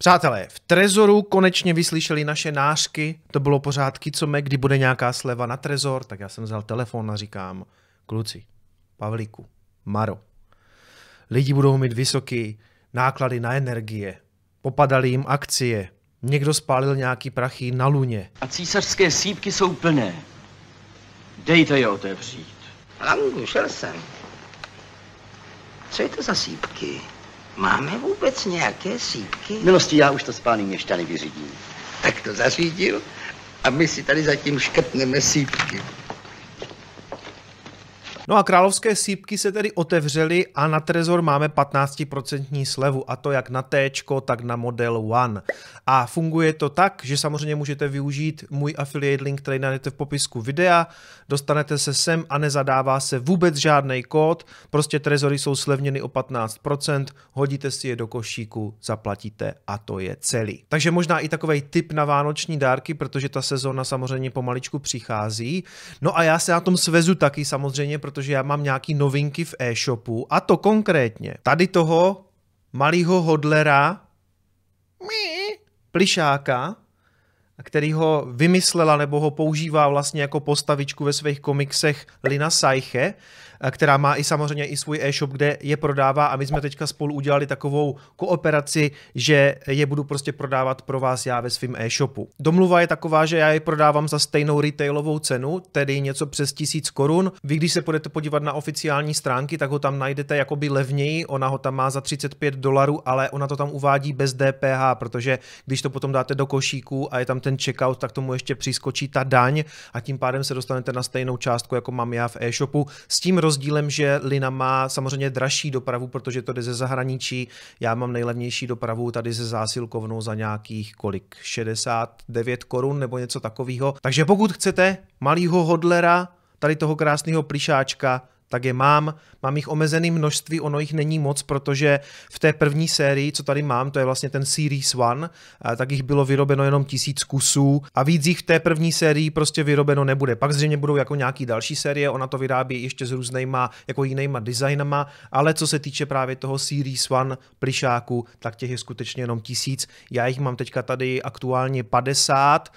Přátelé, v Trezoru konečně vyslyšeli naše nářky, to bylo pořád kicome, kdy bude nějaká sleva na Trezor, tak já jsem vzal telefon a říkám, kluci, Pavlíku, Maro, lidi budou mít vysoké náklady na energie, popadaly jim akcie, někdo spálil nějaký prachy na Luně. A císařské sýpky jsou plné. Dejte je otevřít. Langu, šel jsem. Co je to za sýpky? Máme vůbec nějaké sýpky? Milosti, já už to s pány měšťany vyřídím. Tak to zařídil a my si tady zatím škrtneme sýpky. No a královské sýpky se tedy otevřely a na Trezor máme 15% slevu, a to jak na T-čko, tak na Model One. A funguje to tak, že samozřejmě můžete využít můj affiliate link, který najdete v popisku videa, dostanete se sem a nezadává se vůbec žádný kód, prostě Trezory jsou slevněny o 15%, hodíte si je do košíku, zaplatíte a to je celý. Takže možná i takovej tip na vánoční dárky, protože ta sezóna samozřejmě pomaličku přichází. No a já se na tom svezu taky samozřejmě, protože já mám nějaký novinky v e-shopu, a to konkrétně tady toho malého hodlera plišáka, který ho vymyslela nebo ho používá vlastně jako postavičku ve svých komiksech Lina Saiche, která má i samozřejmě i svůj e-shop, kde je prodává, a my jsme teďka spolu udělali takovou kooperaci, že je budu prostě prodávat pro vás já ve svém e-shopu. Domluva je taková, že já je prodávám za stejnou retailovou cenu, tedy něco přes 1000 korun. Vy, když se půjdete podívat na oficiální stránky, tak ho tam najdete jakoby levněji, ona ho tam má za $35, ale ona to tam uvádí bez DPH, protože když to potom dáte do košíku a je tam ten checkout, tak tomu ještě přiskočí ta daň a tím pádem se dostanete na stejnou částku, jako mám já v e-shopu. S tím rozdílem, že Lina má samozřejmě dražší dopravu, protože to jde ze zahraničí. Já mám nejlevnější dopravu tady ze zásilkovnou za nějakých 69 korun nebo něco takového. Takže pokud chcete malýho hodlera, tady toho krásného plišáčka, tak je mám jich omezené množství, ono jich není moc, protože v té první sérii, co tady mám, to je vlastně ten Series 1, tak jich bylo vyrobeno jenom 1000 kusů a víc jich v té první sérii prostě vyrobeno nebude. Pak zřejmě budou jako nějaký další série, ona to vyrábí ještě s různýma jako jinýma designama, ale co se týče právě toho Series 1 plišáku, tak těch je skutečně jenom 1000. Já jich mám teďka tady aktuálně 50,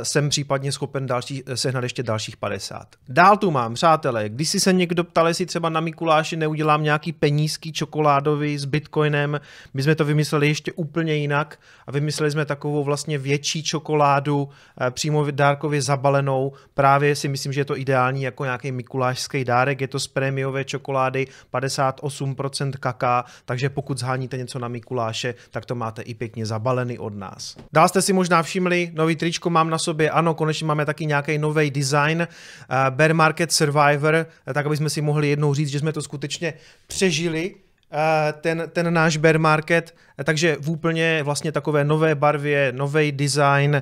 jsem případně schopen sehnat ještě dalších 50. Dál tu mám, přátelé, když si se někdo ptal, jestli třeba na Mikuláši neudělám nějaký penízky čokoládový s bitcoinem, my jsme to vymysleli ještě úplně jinak a vymysleli jsme takovou vlastně větší čokoládu, přímo dárkově zabalenou, právě si myslím, že je to ideální jako nějaký mikulášský dárek, je to z prémiové čokolády, 58% kaká, takže pokud zháníte něco na Mikuláše, tak to máte i pěkně zabalený od nás. Dál jste si možná všimli, nový tričko mám na sobě, ano, konečně máme taky nějaký nový design, Bear Market Survivor, tak aby jsme si mohli jednou říct, že jsme to skutečně přežili, ten náš bear market, takže v úplně vlastně takové nové barvě, nový design,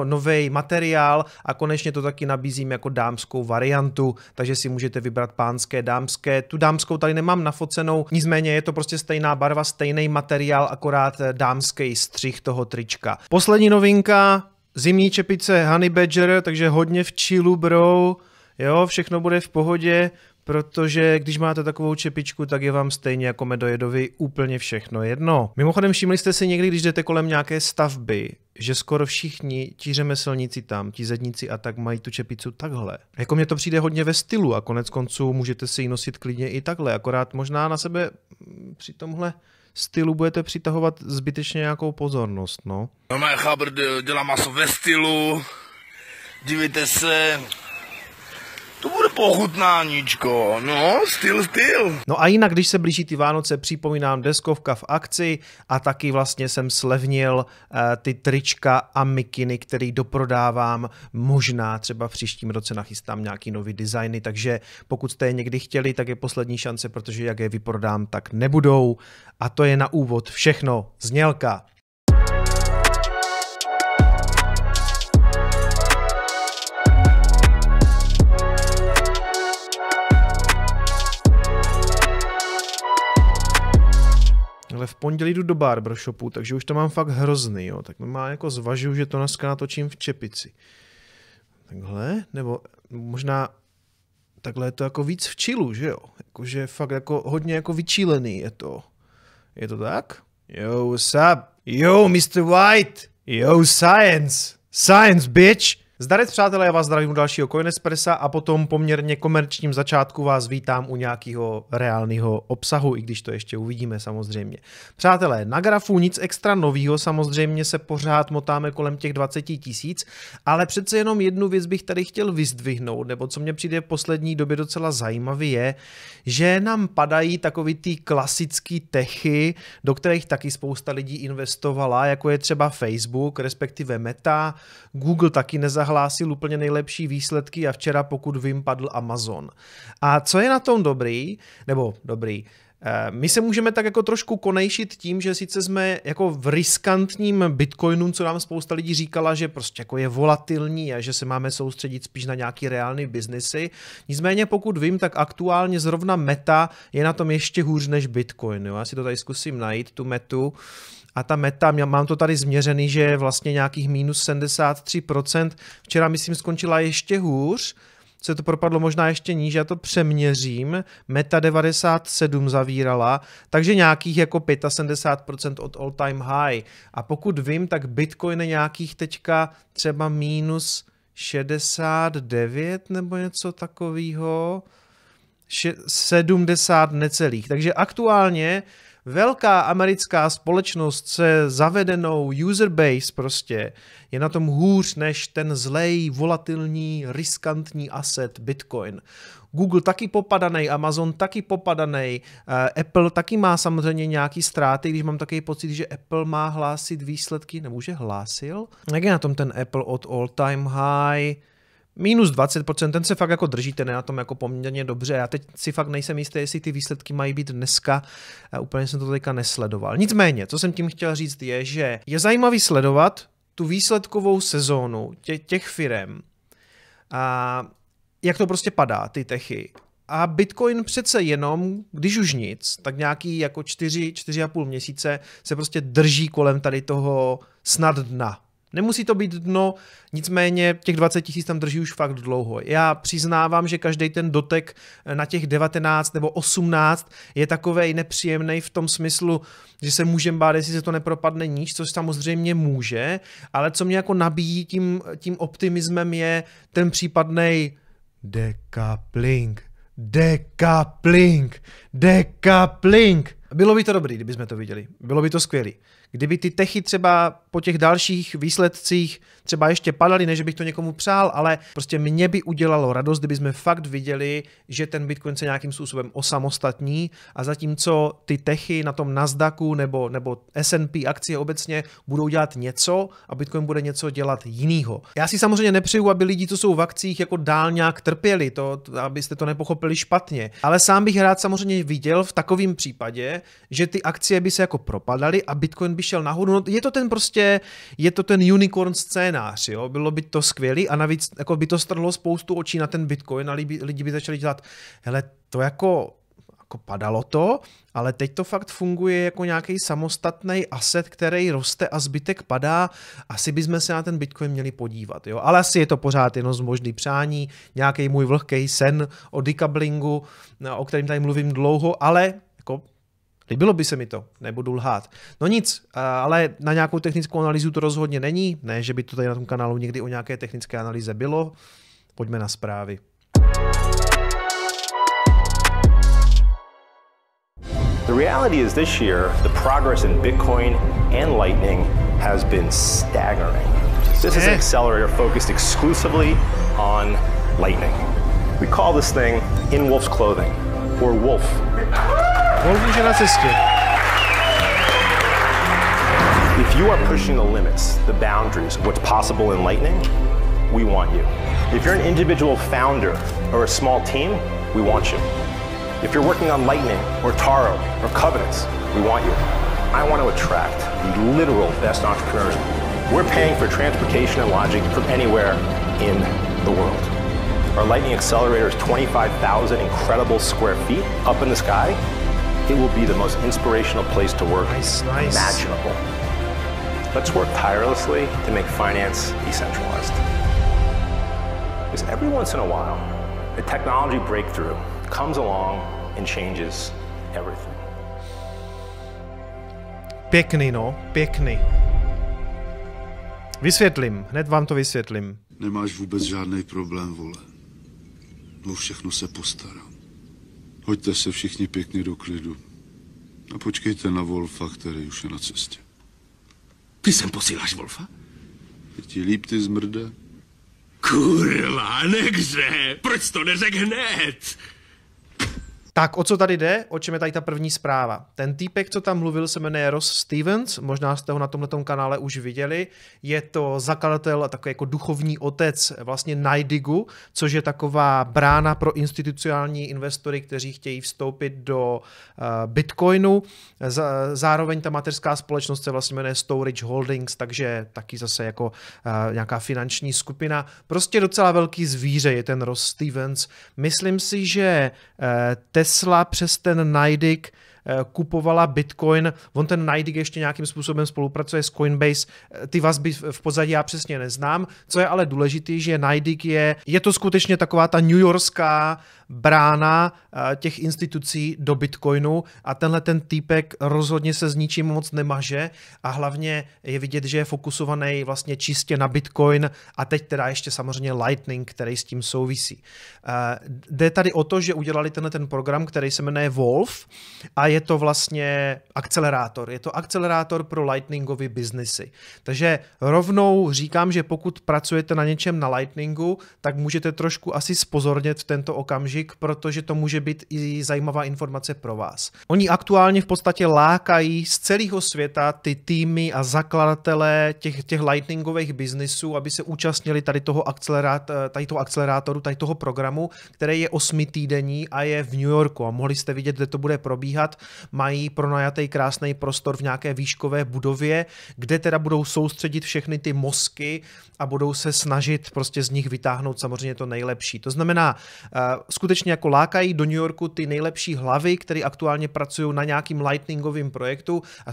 nový materiál a konečně to taky nabízím jako dámskou variantu, takže si můžete vybrat pánské, dámské. Tu dámskou tady nemám nafocenou, nicméně je to prostě stejná barva, stejný materiál, akorát dámský střih toho trička. Poslední novinka, zimní čepice Honey Badger, takže hodně v chillu, bro, jo, všechno bude v pohodě, protože když máte takovou čepičku, tak je vám stejně jako medojedovi úplně všechno jedno. Mimochodem, všimli jste si někdy, když jdete kolem nějaké stavby, že skoro všichni ti řemeslníci tam, ti zedníci a tak mají tu čepicu takhle. Jako mně to přijde hodně ve stylu a konec konců můžete si ji nosit klidně i takhle, akorát možná na sebe při tomhle stylu budete přitahovat zbytečně nějakou pozornost, no. Normálně Chabr dělá maso ve stylu, dívejte se, to bude pochutnáníčko, no, styl. No a jinak, když se blíží ty Vánoce, připomínám deskovka v akci a taky vlastně jsem slevnil ty trička a mikiny, který doprodávám, možná třeba v příštím roce nachystám nějaký nový designy, takže pokud jste je někdy chtěli, tak je poslední šance, protože jak je vyprodám, tak nebudou. A to je na úvod všechno. Znělka. Ale v pondělí jdu do barbershopu, takže už to mám fakt hrozný, jo. Tak má jako zvažuju, že to dneska natočím v čepici. Takhle, nebo možná takhle je to jako víc v chillu, že jo. Jakože fakt jako hodně jako vyčílený je to. Je to tak? Yo, what's up? Yo, Mr. White. Yo, science. Science, bitch. Zdarec, přátelé, já vás zdravím u dalšího Coinespressa a potom poměrně komerčním začátku vás vítám u nějakého reálného obsahu, i když to ještě uvidíme samozřejmě. Přátelé, na grafu nic extra novýho, samozřejmě se pořád motáme kolem těch 20 000, ale přece jenom jednu věc bych tady chtěl vyzdvihnout, nebo co mně přijde v poslední době docela zajímavý je, že nám padají takový ty klasický techy, do kterých taky spousta lidí investovala, jako je třeba Facebook, respektive Meta, Google taky nezahlásil úplně nejlepší výsledky a včera, pokud vím, padl Amazon. A co je na tom dobrý, my se můžeme tak jako trošku konejšit tím, že sice jsme jako v riskantním Bitcoinu, co nám spousta lidí říkala, že prostě jako je volatilní a že se máme soustředit spíš na nějaký reálný biznesy. Nicméně pokud vím, tak aktuálně zrovna Meta je na tom ještě hůř než Bitcoin. Jo? Já si to tady zkusím najít, tu Metu. A ta Meta, mám to tady změřený, že je vlastně nějakých minus 73%. Včera, myslím, skončila ještě hůř. Se to propadlo možná ještě níž, já to přeměřím. Meta 97 zavírala, takže nějakých jako 75% od all time high. A pokud vím, tak Bitcoin je nějakých teďka třeba minus 69 nebo něco takového. 70 necelých. Takže aktuálně velká americká společnost se zavedenou user base prostě je na tom hůř než ten zlej, volatilní, riskantní asset Bitcoin. Google taky popadaný, Amazon taky popadaný, Apple taky má samozřejmě nějaký ztráty, když mám takový pocit, že Apple má hlásit výsledky, nebo že hlásil. Jak je na tom ten Apple od all time high? Minus 20%, ten se fakt jako drží, ten je na tom jako poměrně dobře. Já teď si fakt nejsem jistý, jestli ty výsledky mají být dneska. Úplně jsem to teďka nesledoval. Nicméně, co jsem tím chtěl říct je, že je zajímavý sledovat tu výsledkovou sezónu těch firem a jak to prostě padá, ty techy. A Bitcoin přece jenom, když už nic, tak nějaký jako 4,5 měsíce se prostě drží kolem tady toho snad dna. Nemusí to být dno, nicméně těch 20 000 tam drží už fakt dlouho. Já přiznávám, že každý ten dotek na těch 19 nebo 18 je takovej nepříjemný v tom smyslu, že se můžeme bát, jestli se to nepropadne níž, což samozřejmě může, ale co mě jako nabíjí tím optimismem je ten případnej decoupling. Bylo by to dobrý, kdybychom to viděli. Bylo by to skvělý. Kdyby ty techy třeba po těch dalších výsledcích třeba ještě padaly, než bych to někomu přál, ale prostě mě by udělalo radost, kdyby jsme fakt viděli, že ten Bitcoin se nějakým způsobem osamostatní a zatímco ty techy na tom Nasdaqu nebo S&P akcie obecně budou dělat něco a Bitcoin bude něco dělat jinýho. Já si samozřejmě nepřeju, aby lidi, co jsou v akcích, jako dál nějak trpěli, abyste to nepochopili špatně, ale sám bych rád samozřejmě viděl v takovém případě, že ty akcie by se jako propadaly a Bitcoin by šel nahoru. No, je to ten unicorn scénář, jo? Bylo by to skvělý a navíc jako by to strhlo spoustu očí na ten Bitcoin a lidi by začali dělat, hele, to jako padalo to, ale teď to fakt funguje jako nějaký samostatný asset, který roste a zbytek padá. Asi bychom se na ten Bitcoin měli podívat, jo? Ale asi je to pořád jenom z možný přání, nějaký můj vlhký sen o decouplingu, o kterém tady mluvím dlouho, ale jako líbilo by se mi to, nebudu lhát. No nic, ale na nějakou technickou analýzu to rozhodně není, ne, že by to tady na tom kanálu někdy o nějaké technické analýze bylo. Pojďme na zprávy. The reality is this year, the progress in Bitcoin and Lightning has been staggering. This is an accelerator focused exclusively on Lightning. We call this thing in wolf's clothing, or wolf. Wolf už je na cestě. If you are pushing the limits, the boundaries of what's possible in Lightning, we want you. If you're an individual founder or a small team, we want you. If you're working on Lightning or Taro or Covenants, we want you. I want to attract the literal best entrepreneurs. We're paying for transportation and lodging from anywhere in the world. Our Lightning Accelerator is 25,000 incredible square feet up in the sky. It will be the most inspirational place to work imaginable. Let's work tirelessly to make finance decentralized. Because every once in a while, a technology breakthrough comes along and changes everything. Pěkný, no, pěkný. Vysvětlím, hned vám to vysvětlím. Nemáš vůbec žádný problém, vole. No všechno se postará. Hoďte se všichni pěkně do klidu. A počkejte na Wolfa, který už je na cestě. Ty sem posíláš Wolfa? Je ti líp, ty zmrde? Kurva, nekře, proč to neřek hned? Tak, o co tady jde? O čem je tady ta první zpráva? Ten týpek, co tam mluvil, se jmenuje Ross Stevens, možná jste ho na tomhletom kanále už viděli. Je to zakladatel a takový jako duchovní otec vlastně NYDIGu, což je taková brána pro institucionální investory, kteří chtějí vstoupit do Bitcoinu. Zároveň ta mateřská společnost se vlastně jmenuje Storage Holdings, takže taky zase jako nějaká finanční skupina. Prostě docela velký zvíře je ten Ross Stevens. Myslím si, že Tesla přes ten NYDIG kupovala Bitcoin, on ten NYDIG ještě nějakým způsobem spolupracuje s Coinbase, ty vazby v pozadí já přesně neznám, co je ale důležitý, že NYDIG je to skutečně taková ta newyorská brána těch institucí do Bitcoinu a tenhle ten týpek rozhodně se s ničím moc nemaže a hlavně je vidět, že je fokusovaný vlastně čistě na Bitcoin a teď teda ještě samozřejmě Lightning, který s tím souvisí. Jde tady o to, že udělali tenhle ten program, který se jmenuje Wolf a je to vlastně akcelerátor. Je to akcelerátor pro Lightningový biznesy. Takže rovnou říkám, že pokud pracujete na něčem na Lightningu, tak můžete trošku asi zpozornět v tento okamžik, protože to může být i zajímavá informace pro vás. Oni aktuálně v podstatě lákají z celého světa ty týmy a zakladatele těch Lightningových biznisů, aby se účastnili tady toho akcelerátoru, tady toho programu, který je 8týdenní a je v New Yorku. A mohli jste vidět, kde to bude probíhat. Mají pronajatý krásný prostor v nějaké výškové budově, kde teda budou soustředit všechny ty mozky a budou se snažit prostě z nich vytáhnout samozřejmě to nejlepší. To znamená, skutečně jako lákají do New Yorku ty nejlepší hlavy, které aktuálně pracují na nějakým lightningovým projektu a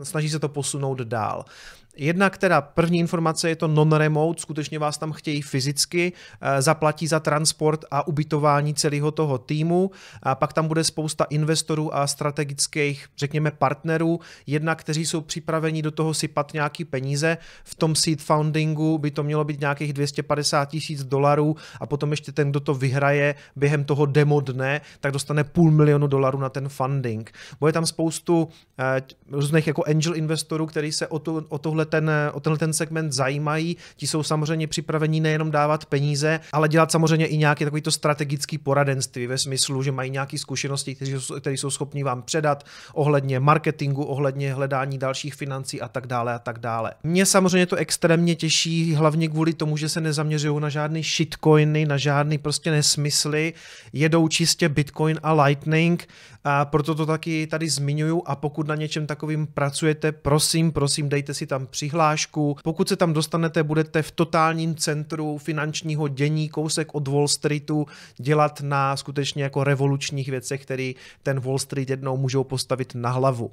snaží se to posunout dál. Jednak teda první informace je to non-remote, skutečně vás tam chtějí fyzicky, zaplatí za transport a ubytování celého toho týmu, a pak tam bude spousta investorů a strategických, řekněme, partnerů, jednak kteří jsou připraveni do toho sypat nějaký peníze, v tom seed fundingu by to mělo být nějakých $250,000 a potom ještě ten, kdo to vyhraje během toho demo dne, tak dostane $500 000 na ten funding. Bude tam spoustu různých jako angel investorů, kteří se o tenhle ten segment zajímají, ti jsou samozřejmě připraveni nejenom dávat peníze, ale dělat samozřejmě i nějaké takovýto strategické poradenství ve smyslu, že mají nějaké zkušenosti, které jsou schopni vám předat ohledně marketingu, ohledně hledání dalších financí a tak dále a tak dále. Mě samozřejmě to extrémně těší, hlavně kvůli tomu, že se nezaměřují na žádný shitcoiny, na žádný prostě nesmysly, jedou čistě Bitcoin a Lightning, a proto to taky tady zmiňuju a pokud na něčem takovým pracujete, prosím, dejte si tam přihlášku. Pokud se tam dostanete, budete v totálním centru finančního dění, kousek od Wall Streetu, dělat na skutečně jako revolučních věcech, které ten Wall Street jednou můžou postavit na hlavu.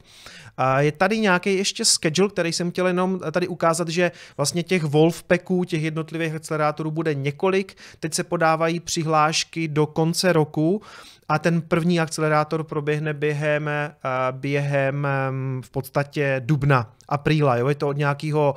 Je tady nějaký ještě schedule, který jsem chtěl jenom tady ukázat, že vlastně těch Wolfpacků, těch jednotlivých akcelerátorů bude několik. Teď se podávají přihlášky do konce roku a ten první akcelerátor proběhne během v podstatě dubna, apríla, jo, je to od nějakého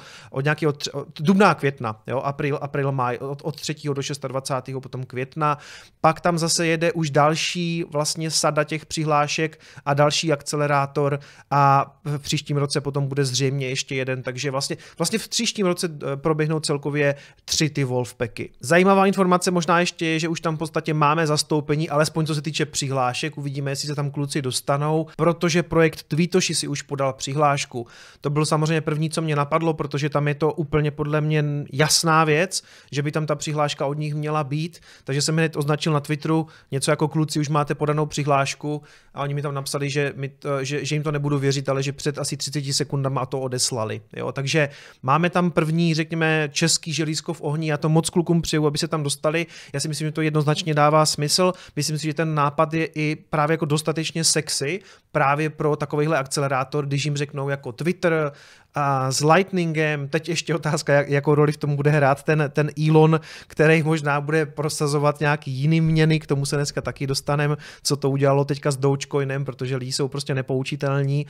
dubna a května, jo, apríl, máj, od 3. do 26. potom května, pak tam zase jede už další vlastně sada těch přihlášek a další akcelerátor a v příštím roce potom bude zřejmě ještě jeden, takže vlastně v příštím roce proběhnou celkově 3 ty Wolfpacky. Zajímavá informace možná ještě je, že už tam v podstatě máme zastoupení, alespoň co se týče přihlášek, uvidíme, jestli se tam kluci dostanou, protože projekt Tweetoshi si už podal přihlášku. To byl samozřejmě první, co mě napadlo, protože tam je to úplně podle mě jasná věc, že by tam ta přihláška od nich měla být, takže jsem hned označil na Twitteru něco jako kluci, už máte podanou přihlášku a oni mi tam napsali, že jim to nebudu věřit, ale že před asi 30 sekundama to odeslali. Jo? Takže máme tam první, řekněme, český želízko v ohni, já to moc klukům přeju, aby se tam dostali. Já si myslím, že to jednoznačně dává smysl. Myslím si, že ten nápad je i právě jako dostatečně sexy právě pro takovýhle akcelerátor, když jim řeknou jako Twitter, A s Lightningem, teď ještě otázka, jakou roli v tom bude hrát ten Elon, který možná bude prosazovat nějaký jiný měny, k tomu se dneska taky dostaneme, co to udělalo teďka s Dogecoinem, protože lidi jsou prostě nepoučitelní.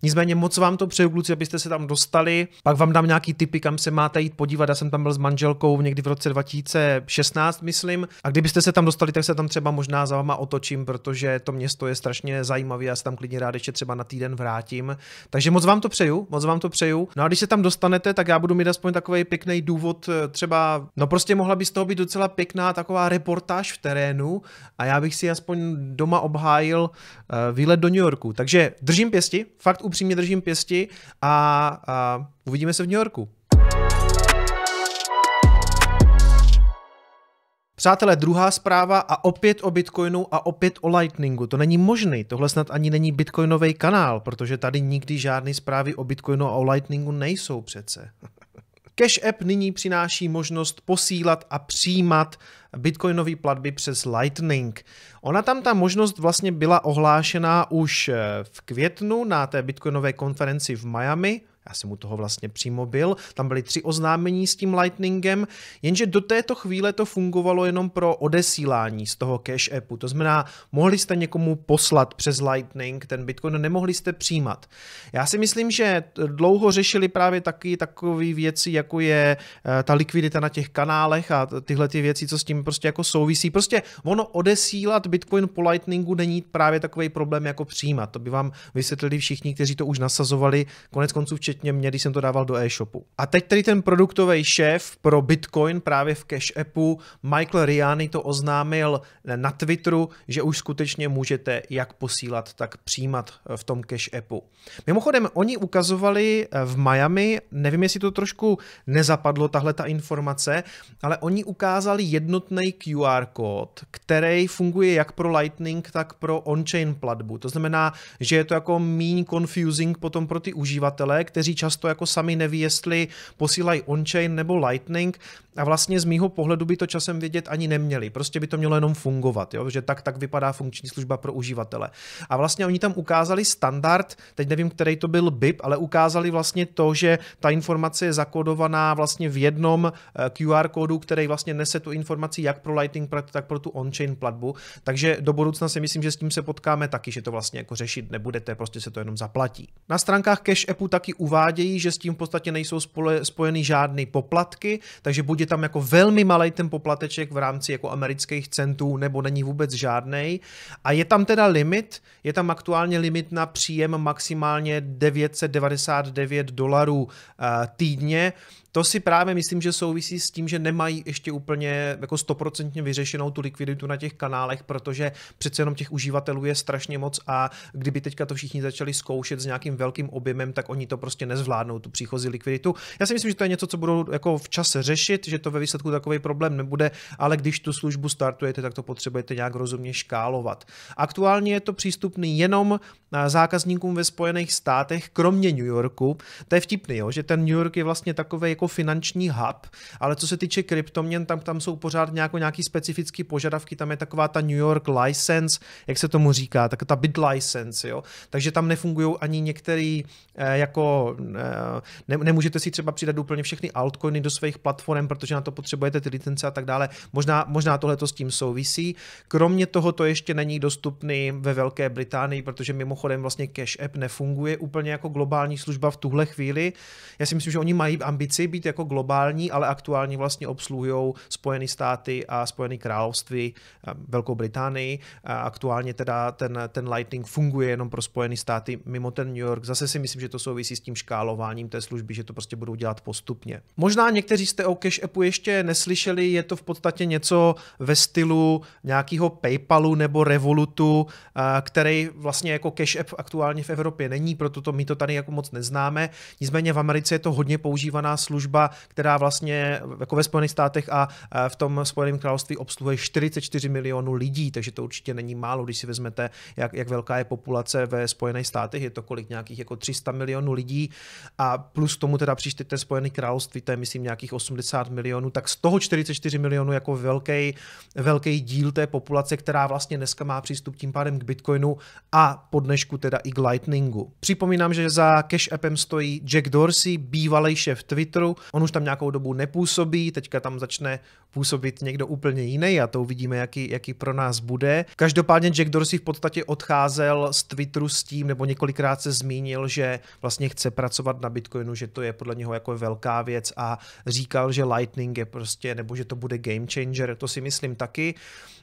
Nicméně moc vám to přeju, kluci, abyste se tam dostali. Pak vám dám nějaký tipy, kam se máte jít podívat. Já jsem tam byl s manželkou někdy v roce 2016, myslím. A kdybyste se tam dostali, tak se tam třeba možná za váma otočím, protože to město je strašně zajímavé. Já se tam klidně rád ještě třeba na týden vrátím. Takže moc vám to přeju, moc vám to přeju. No a když se tam dostanete, tak já budu mít aspoň takový pěkný důvod, třeba, no prostě mohla by z toho být docela pěkná taková reportáž v terénu a já bych si aspoň doma obhájil výlet do New Yorku. Takže držím pěsti, fakt upřímně držím pěsti a uvidíme se v New Yorku. Přátelé, druhá zpráva a opět o Bitcoinu a opět o Lightningu. To není možný, tohle snad ani není bitcoinový kanál, protože tady nikdy žádné zprávy o Bitcoinu a o Lightningu nejsou přece. Cash App nyní přináší možnost posílat a přijímat bitcoinové platby přes Lightning. Ona tam ta možnost vlastně byla ohlášená už v květnu na té bitcoinové konferenci v Miami. Já jsem u toho vlastně přímo byl, tam byly 3 oznámení s tím Lightningem, jenže do této chvíle to fungovalo jenom pro odesílání z toho Cash Appu. To znamená, mohli jste někomu poslat přes Lightning ten Bitcoin, nemohli jste přijímat. Já si myslím, že dlouho řešili právě taky takové věci, jako je ta likvidita na těch kanálech a tyhle ty věci, co s tím prostě jako souvisí. Prostě ono odesílat Bitcoin po Lightningu není právě takový problém jako přijímat. To by vám vysvětlili všichni, kteří to už nasazovali, konec konců včetně mě, když jsem to dával do e-shopu. A teď tady ten produktový šéf pro Bitcoin právě v Cash Appu, Michael Riani, to oznámil na Twitteru, že už skutečně můžete jak posílat, tak přijímat v tom Cash Appu. Mimochodem, oni ukazovali v Miami, nevím, jestli to trošku nezapadlo, tahle ta informace, ale oni ukázali jednotný QR kód, který funguje jak pro Lightning, tak pro on-chain platbu. To znamená, že je to jako míň confusing potom pro ty uživatele, kteří často jako sami neví, jestli posílají on-chain nebo Lightning a vlastně z mýho pohledu by to časem vědět ani neměli. Prostě by to mělo jenom fungovat, jo? Že tak vypadá funkční služba pro uživatele. A vlastně oni tam ukázali standard, teď nevím, který to byl BIP, ale ukázali vlastně to, že ta informace je zakódovaná vlastně v jednom QR kódu, který vlastně nese tu informaci jak pro Lightning, tak pro tu on-chain platbu. Takže do budoucna si myslím, že s tím se potkáme taky, že to vlastně jako řešit nebudete, prostě se to jenom zaplatí. Na stránkách Cash Appu taky uvádějí, že s tím v podstatě nejsou spojeny žádné poplatky, takže buď je tam jako velmi malej ten poplateček v rámci jako amerických centů, nebo není vůbec žádnej. A je tam teda limit, je tam aktuálně limit na příjem maximálně $999 týdně. To si právě myslím, že souvisí s tím, že nemají ještě úplně jako 100% vyřešenou tu likviditu na těch kanálech, protože přece jenom těch uživatelů je strašně moc a kdyby teďka to všichni začali zkoušet s nějakým velkým objemem, tak oni to prostě nezvládnou, tu příchozí likviditu. Já si myslím, že to je něco, co budou jako včas řešit, že to ve výsledku takový problém nebude, ale když tu službu startujete, tak to potřebujete nějak rozumně škálovat. Aktuálně je to přístupný jenom zákazníkům ve Spojených státech, kromě New Yorku. To je vtipný, jo? Že ten New York je vlastně takový jako finanční hub, ale co se týče kryptoměn, tam jsou pořád nějaký specifické požadavky, tam je taková ta New York license, jak se tomu říká, tak ta bit license, jo? Takže tam nefungují ani některý jako nemůžete si třeba přidat úplně všechny altcoiny do svých platform, protože na to potřebujete ty licence a tak dále. Možná tohleto s tím souvisí. Kromě toho to ještě není dostupný ve Velké Británii, protože mimochodem vlastně Cash App nefunguje úplně jako globální služba v tuhle chvíli. Já si myslím, že oni mají ambici být jako globální, ale aktuálně vlastně obsluhují Spojené státy a Spojené království, Velkou Británii. Aktuálně teda ten Lightning funguje jenom pro Spojené státy mimo ten New York. Zase si myslím, že to souvisí s tím škálováním té služby, že to prostě budou dělat postupně. Možná někteří jste o Cash Appu ještě neslyšeli, je to v podstatě něco ve stylu nějakého PayPalu nebo Revolutu, který vlastně jako Cash App aktuálně v Evropě není, proto my to tady jako moc neznáme. Nicméně v Americe je to hodně používaná služba služba, která vlastně jako ve Spojených státech a v tom Spojeném království obsluhuje 44 milionů lidí, takže to určitě není málo, když si vezmete, jak velká je populace ve Spojených státech, je to kolik nějakých jako 300 milionů lidí a plus tomu teda přičtěte Spojené království, to je myslím nějakých 80 milionů, tak z toho 44 milionů jako velký díl té populace, která vlastně dneska má přístup tím pádem k Bitcoinu a po dnešku teda i k Lightningu. Připomínám, že za Cash Appem stojí Jack Dorsey, bývalý šéf Twitteru. On už tam nějakou dobu nepůsobí, teďka tam začne působit někdo úplně jiný a to uvidíme, jaký pro nás bude. Každopádně Jack Dorsey v podstatě odcházel z Twitteru s tím, nebo několikrát se zmínil, že vlastně chce pracovat na Bitcoinu, že to je podle něho jako velká věc a říkal, že Lightning je prostě, nebo že to bude game changer, to si myslím taky.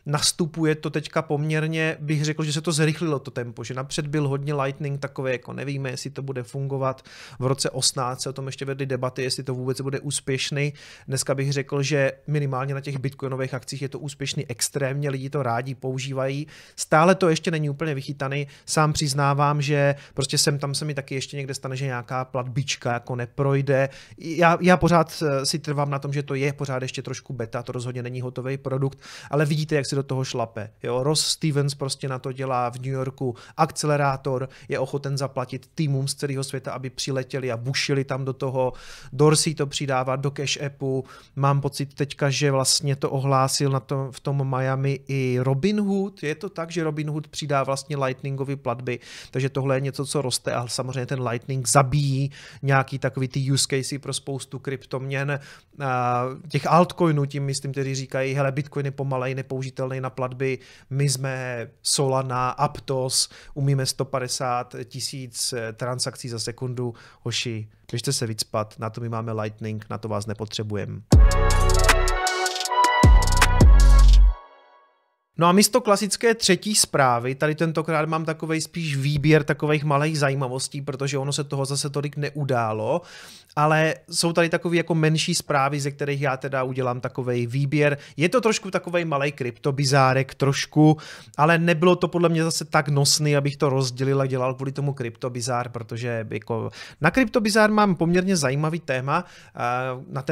Nastupuje to teďka poměrně, bych řekl, že se to zrychlilo to tempo, že napřed byl hodně Lightning takové, jako nevíme, jestli to bude fungovat. V roce 18 se o tom ještě vedly debaty, jestli to vůbec bude úspěšný. Dneska bych řekl, že minimálně na těch bitcoinových akcích je to úspěšný extrémně, lidi to rádi používají. Stále to ještě není úplně vychytaný, sám přiznávám, že prostě sem tam se mi taky ještě někde stane, že nějaká platbička jako neprojde. Já pořád si trvám na tom, že to je pořád ještě trošku beta, to rozhodně není hotový produkt, ale vidíte, jak se do toho šlape. Jo, Ross Stevens prostě na to dělá v New Yorku akcelerátor, je ochoten zaplatit týmům z celého světa, aby přiletěli a bušili tam do toho. Dorsey to přidává do Cash Appu. Mám pocit teďka, že vlastně to ohlásil v tom Miami i Robinhood. Je to tak, že Robinhood přidá vlastně lightningové platby, takže tohle je něco, co roste a samozřejmě ten Lightning zabíjí nějaký takový ty use casey pro spoustu kryptoměn. Těch altcoinů, tím myslím, kteří říkají, hele, Bitcoin je pomalej, nepoužitelný na platby, my jsme Solana, Aptos, umíme 150 000 transakcí za sekundu, hoši, běžte se vycpat, na to my máme Lightning, na to vás nepotřebujeme. No a místo klasické třetí zprávy, tady tentokrát mám takovej spíš výběr takových malých zajímavostí, protože ono se toho zase tolik neudálo, ale jsou tady takové jako menší zprávy, ze kterých já teda udělám takovej výběr. Je to trošku takovej malej kryptobizárek trošku, ale nebylo to podle mě zase tak nosný, abych to rozdělil a dělal kvůli tomu kryptobizár, protože jako na kryptobizár mám poměrně zajímavý téma,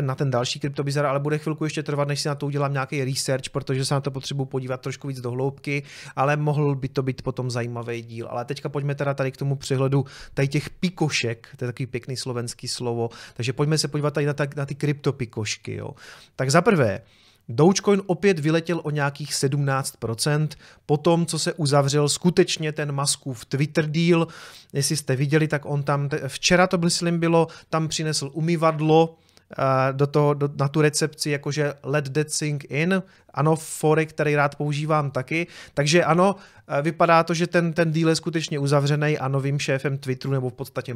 na ten další kryptobizár, ale bude chvilku ještě trvat, než si na to udělám nějaký research, protože se na to potřebuji podívat trošku víc do hloubky, ale mohl by to být potom zajímavý díl. Ale teďka pojďme teda tady k tomu přehledu tady těch pikošek, to je takový pěkný slovenský slovo, takže pojďme se podívat tady na ty kryptopikošky. Jo. Tak za prvé, Dogecoin opět vyletěl o nějakých 17%, potom, co se uzavřel skutečně ten Muskův Twitter deal, jestli jste viděli, tak on tam, včera to myslím bylo, tam přinesl umyvadlo, na tu recepci, jakože let that sink in, ano, forek, který rád používám taky, takže ano, vypadá to, že ten deal je skutečně uzavřený a novým šéfem Twitteru, nebo v podstatě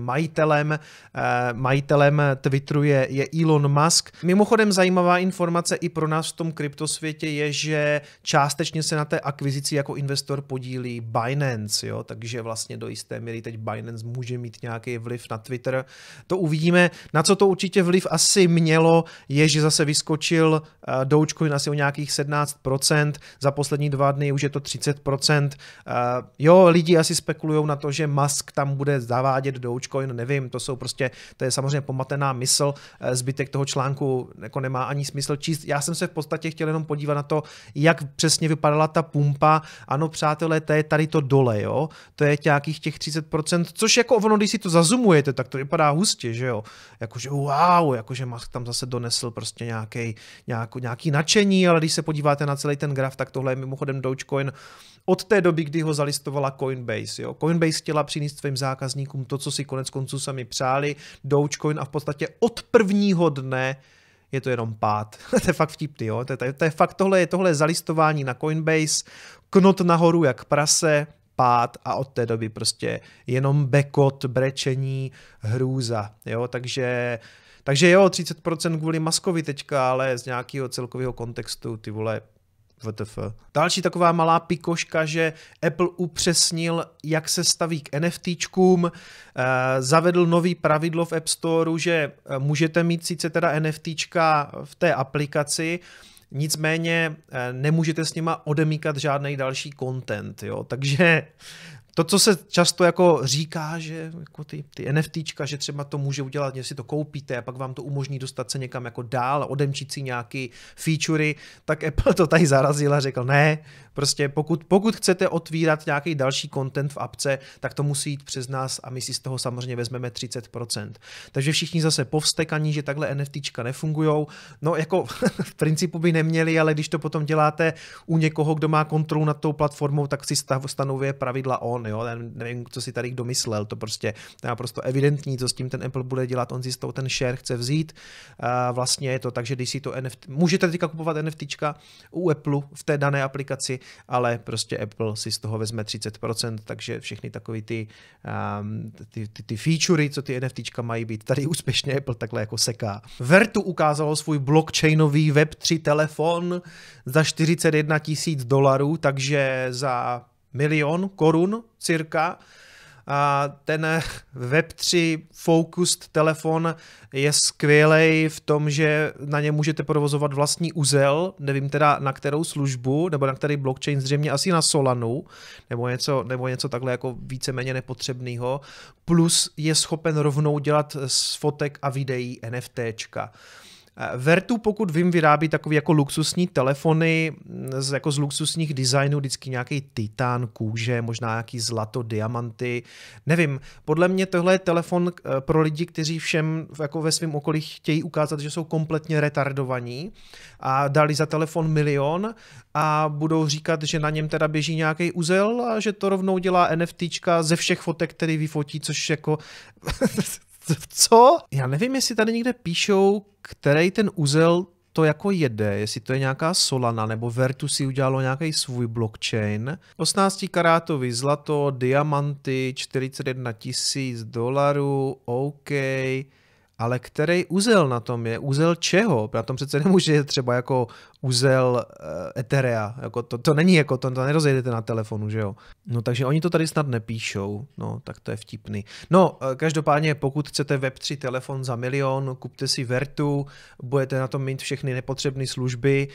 majitelem Twitteru je Elon Musk. Mimochodem zajímavá informace i pro nás v tom kryptosvětě je, že částečně se na té akvizici jako investor podílí Binance, jo? Takže vlastně do jisté míry teď Binance může mít nějaký vliv na Twitter. To uvidíme. Na co to určitě vliv asi mělo, je, že zase vyskočil Dogecoin asi o nějakých 17%, za poslední 2 dny už je to 30%. Jo, lidi asi spekulují na to, že Musk tam bude zavádět Dogecoin, nevím, to je samozřejmě pomatená mysl, zbytek toho článku jako nemá ani smysl číst. Já jsem se v podstatě chtěl jenom podívat na to, jak přesně vypadala ta pumpa. Ano, přátelé, to je tady to dole, jo, to je nějakých těch 30%, což jako ono, když si to zazumujete, tak to vypadá hustě, že jo, jakože wow, jakože Musk tam zase donesl prostě nějaký nadšení, ale když se podíváte na celý ten graf, tak tohle je mimochodem Dogecoin od té doby, kdy ho zalistovala Coinbase. Jo. Coinbase chtěla přinést svým zákazníkům to, co si konec konců sami přáli, Dogecoin, a v podstatě od prvního dne je to jenom pád. To je fakt vtipný, jo. To je fakt, tohle je zalistování na Coinbase, knot nahoru jak prase, pád a od té doby prostě jenom bekot, brečení, hrůza. Jo. Takže jo, 30% kvůli Muskovi teďka, ale z nějakého celkového kontextu, ty vole, WTF. Další taková malá pikoška, že Apple upřesnil, jak se staví k NFTčkům, zavedl nový pravidlo v App Storeu, že můžete mít sice teda NFTčka v té aplikaci, nicméně nemůžete s nima odemíkat žádný další content, jo, takže To, co se často jako říká, že jako ty NFTčka, že třeba to může udělat, že si to koupíte a pak vám to umožní dostat se někam jako dál, odemčit si nějaký featurey, tak Apple to tady zarazil a řekl, ne, prostě pokud chcete otvírat nějaký další content v apce, tak to musí jít přes nás a my si z toho samozřejmě vezmeme 30%. Takže všichni zase povstekaní, že takhle NFTčka nefungujou, no jako v principu by neměli, ale když to potom děláte u někoho, kdo má kontrolu nad tou platformou, tak si stanovuje pravidla on, jo, nevím, co si tady kdo myslel, to prostě to je naprosto evidentní, co s tím ten Apple bude dělat, on si z toho ten share chce vzít, vlastně je to tak, že když si to NFT, můžete teďka kupovat NFTčka u Apple v té dané aplikaci, ale prostě Apple si z toho vezme 30%, takže všechny takový ty featurey, co ty NFTčka mají být, tady úspěšně Apple takhle jako seká. Vertu ukázalo svůj blockchainový Web3 telefon za $41,000, takže za $1 000 000 korun cirka. A ten Web3 focused telefon je skvělej v tom, že na něm můžete provozovat vlastní uzel, nevím teda na kterou službu, nebo na který blockchain, zřejmě asi na Solanu, nebo něco takhle jako víceméně nepotřebného, plus je schopen rovnou dělat z fotek a videí NFTčka. Vertu, pokud vím, vyrábí takový jako luxusní telefony jako z luxusních designů, vždycky nějaký titán, kůže, možná nějaký zlato, diamanty, nevím. Podle mě tohle je telefon pro lidi, kteří všem jako ve svém okolí chtějí ukázat, že jsou kompletně retardovaní a dali za telefon $1 000 000 a budou říkat, že na něm teda běží nějaký uzel a že to rovnou dělá NFTčka ze všech fotek, který vyfotí, což jako... Co? Já nevím, jestli tady někde píšou, který ten uzel to jako jede, jestli to je nějaká Solana, nebo Vertu si udělalo nějaký svůj blockchain. 18 karátový zlato, diamanty, $41,000, OK. Ale který uzel na tom je? Uzel čeho? Na tom přece nemůže třeba jako uzel Etherea. Jako to není jako, to nerozjedete na telefonu, že jo? No takže oni to tady snad nepíšou. No, tak to je vtipný. No, každopádně, pokud chcete Web3 telefon za $1 000 000, kupte si Vertu, budete na tom mít všechny nepotřebné služby.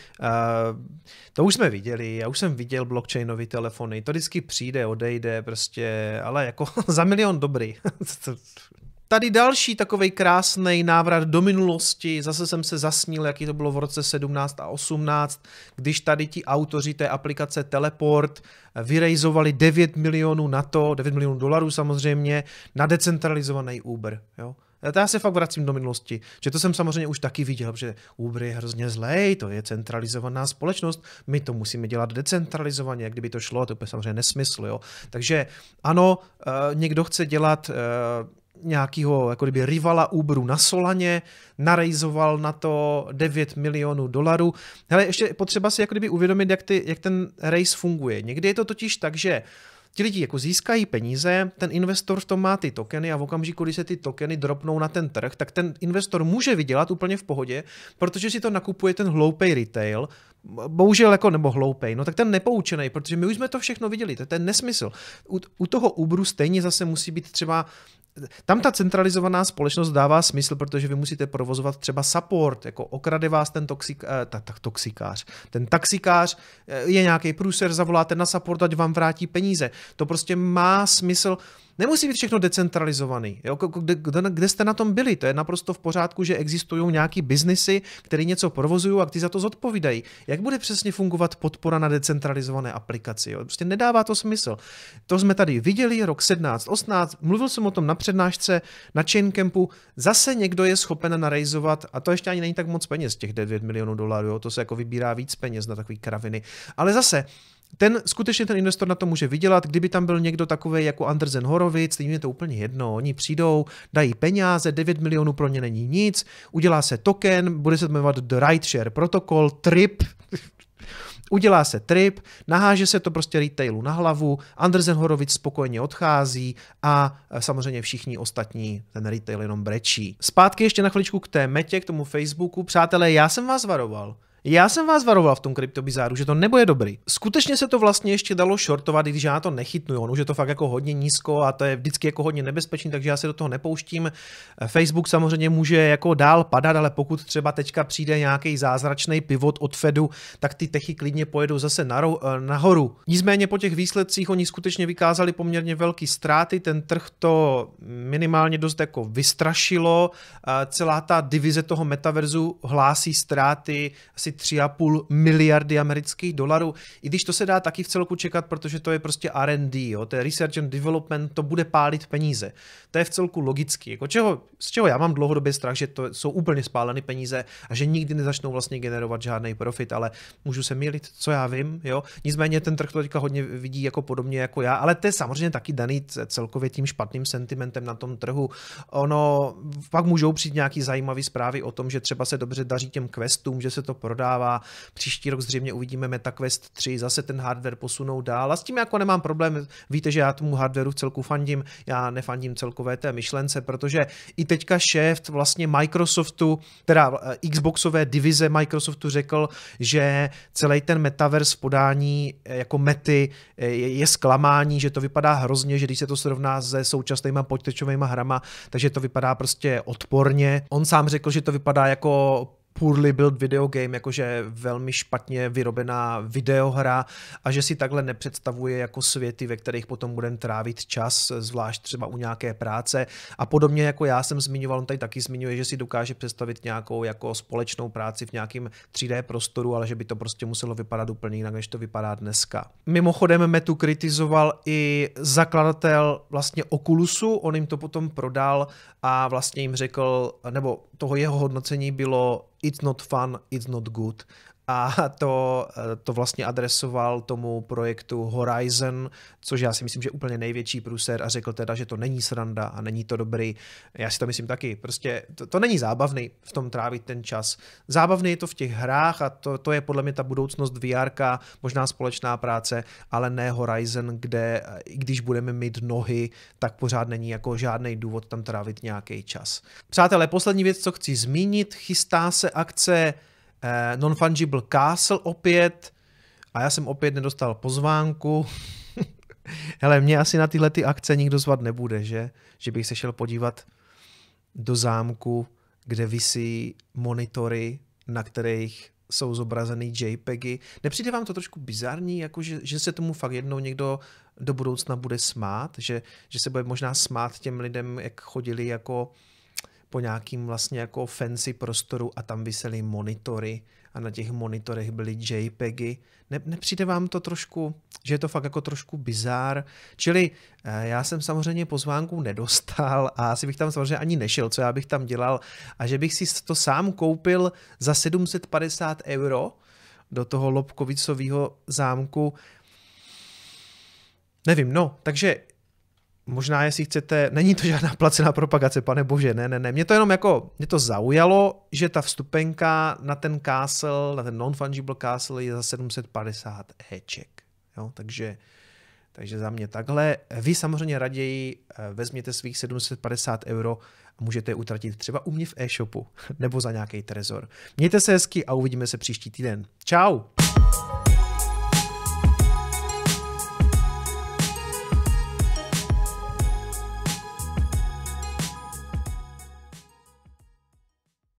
To už jsme viděli, já už jsem viděl blockchainový telefony, to vždycky přijde, odejde prostě, ale jako za $1 000 000 dobrý. Tady další takovej krásný návrat do minulosti, zase jsem se zasnil, jaký to bylo v roce 17 a 18, když tady ti autoři té aplikace Teleport vyrejzovali $9 milionů na to, $9 milionů samozřejmě, na decentralizovaný Uber, jo. Já se fakt vracím do minulosti, že to jsem samozřejmě už taky viděl, protože Uber je hrozně zlej, to je centralizovaná společnost, my to musíme dělat decentralizovaně, jak kdyby to šlo, to je samozřejmě nesmysl, jo. Takže ano, někdo chce dělat nějakého jako kdyby rivala Uberu na Solaně, narejzoval na to $9 milionů. Hele, ještě potřeba si jako kdyby uvědomit, jak ten race funguje. Někdy je to totiž tak, že ti lidi jako získají peníze, ten investor v tom má ty tokeny a v okamžiku, kdy se ty tokeny dropnou na ten trh, tak ten investor může vydělat úplně v pohodě, protože si to nakupuje ten hloupej retail, bohužel jako nebo hloupej, no tak ten nepoučený, protože my už jsme to všechno viděli, to je ten nesmysl. U toho Uberu stejně zase musí být třeba tam ta centralizovaná společnost dává smysl, protože vy musíte provozovat třeba support, jako okrade vás ten toxikář. Ten taxikář je nějaký průser, zavoláte na support, ať vám vrátí peníze. To prostě má smysl. Nemusí být všechno decentralizovaný. Jo? Kde jste na tom byli? To je naprosto v pořádku, že existují nějaký biznisy, které něco provozují a ty za to zodpovídají. Jak bude přesně fungovat podpora na decentralizované aplikaci? Jo? Prostě nedává to smysl. To jsme tady viděli rok 17-18, mluvil jsem o tom na přednášce na Chaincampu, zase někdo je schopen narejzovat, a to ještě ani není tak moc peněz, těch $9 milionů, jo? To se jako vybírá víc peněz na takový kraviny. Ale zase skutečně ten investor na to může vydělat, kdyby tam byl někdo takovej jako Andresen Horowitz, tím je to úplně jedno, oni přijdou, dají peníze, 9 milionů pro ně není nic, udělá se token, bude se jmenovat The Rideshare Protocol, TRIP, udělá se TRIP, naháže se to prostě retailu na hlavu, Andresen Horowitz spokojeně odchází a samozřejmě všichni ostatní ten retail jenom brečí. Zpátky ještě na chviličku k té Metě, k tomu Facebooku. Přátelé, já jsem vás varoval. Já jsem vás varoval v tom kryptobizáru, že to nebude dobrý. Skutečně se to vlastně ještě dalo shortovat, i když já to nechytnu, už je to fakt jako hodně nízko a to je vždycky jako hodně nebezpečný, takže já se do toho nepouštím. Facebook samozřejmě může jako dál padat, ale pokud třeba teďka přijde nějaký zázračný pivot od Fedu, tak ty techy klidně pojedou zase nahoru. Nicméně po těch výsledcích oni skutečně vykázali poměrně velké ztráty, ten trh to minimálně dost jako vystrašilo, celá ta divize toho metaverzu hlásí ztráty asi 3,5 miliardy amerických dolarů, i když to se dá taky v celku čekat, protože to je prostě R&D, jo, to je research and development, to bude pálit peníze. To je v celku logický. Jako z čeho já mám dlouhodobě strach, že to jsou úplně spáleny peníze a že nikdy nezačnou vlastně generovat žádný profit, ale můžu se mýlit, co já vím, jo. Nicméně ten trh to teďka hodně vidí jako podobně jako já, ale to je samozřejmě taky daný celkově tím špatným sentimentem na tom trhu. Ono pak můžou přijít nějaký zajímavý zprávy o tom, že třeba se dobře daří těm Questům, že se to prodává. Příští rok zřejmě uvidíme MetaQuest 3, zase ten hardware posunou dál. A s tím jako nemám problém. Víte, že já tomu hardwareu v celku fandím, já nefandím celkové té myšlence, protože i teďka šéf vlastně Microsoftu, teda Xboxové divize Microsoftu řekl, že celý ten metaverse v podání jako Mety je zklamání, že to vypadá hrozně, že když se to srovná se současnýma počítačovými hrama, takže to vypadá prostě odporně. On sám řekl, že to vypadá jako poorly built video game, jakože velmi špatně vyrobená videohra a že si takhle nepředstavuje jako světy, ve kterých potom budeme trávit čas, zvlášť třeba u nějaké práce a podobně jako já jsem zmiňoval, on tady taky zmiňuje, že si dokáže představit nějakou jako společnou práci v nějakém 3D prostoru, ale že by to prostě muselo vypadat úplně jinak, než to vypadá dneska. Mimochodem Metu kritizoval i zakladatel vlastně Oculusu, on jim to potom prodal a vlastně jim řekl, nebo toho jeho hodnocení bylo it's not fun, it's not good. A to vlastně adresoval tomu projektu Horizon, což já si myslím, že je úplně největší průser a řekl teda, že to není sranda a není to dobrý. Já si to myslím taky. Prostě to není zábavný v tom trávit ten čas. Zábavný je to v těch hrách a to je podle mě ta budoucnost VR, možná společná práce, ale ne Horizon, kde i když budeme mít nohy, tak pořád není jako žádný důvod tam trávit nějaký čas. Přátelé, poslední věc, co chci zmínit, chystá se akce Non-Fungible Castle opět a já jsem opět nedostal pozvánku. Hele, mě asi na tyhle ty akce nikdo zvat nebude, že? Že bych se šel podívat do zámku, kde visí monitory, na kterých jsou zobrazeny JPEGy. Nepřijde vám to trošku bizarní, jako že se tomu fakt jednou někdo do budoucna bude smát? Že se bude možná smát těm lidem, jak chodili jako po nějakým vlastně jako fancy prostoru a tam visely monitory a na těch monitorech byly JPEGy. Nepřijde vám to trošku, že je to fakt jako trošku bizár? Čili já jsem samozřejmě pozvánku nedostal a asi bych tam samozřejmě ani nešel, co já bych tam dělal a že bych si to sám koupil za 750 € do toho Lobkovicového zámku. Nevím, no, takže možná, jestli chcete, není to žádná placená propagace, pane bože, ne. Mě to jenom jako, mě to zaujalo, že ta vstupenka na ten castle, na ten non-fungible castle je za 750 €. Jo, takže za mě takhle. Vy samozřejmě raději vezměte svých 750 € a můžete je utratit třeba u mě v e-shopu nebo za nějaký trezor. Mějte se hezky a uvidíme se příští týden. Čau!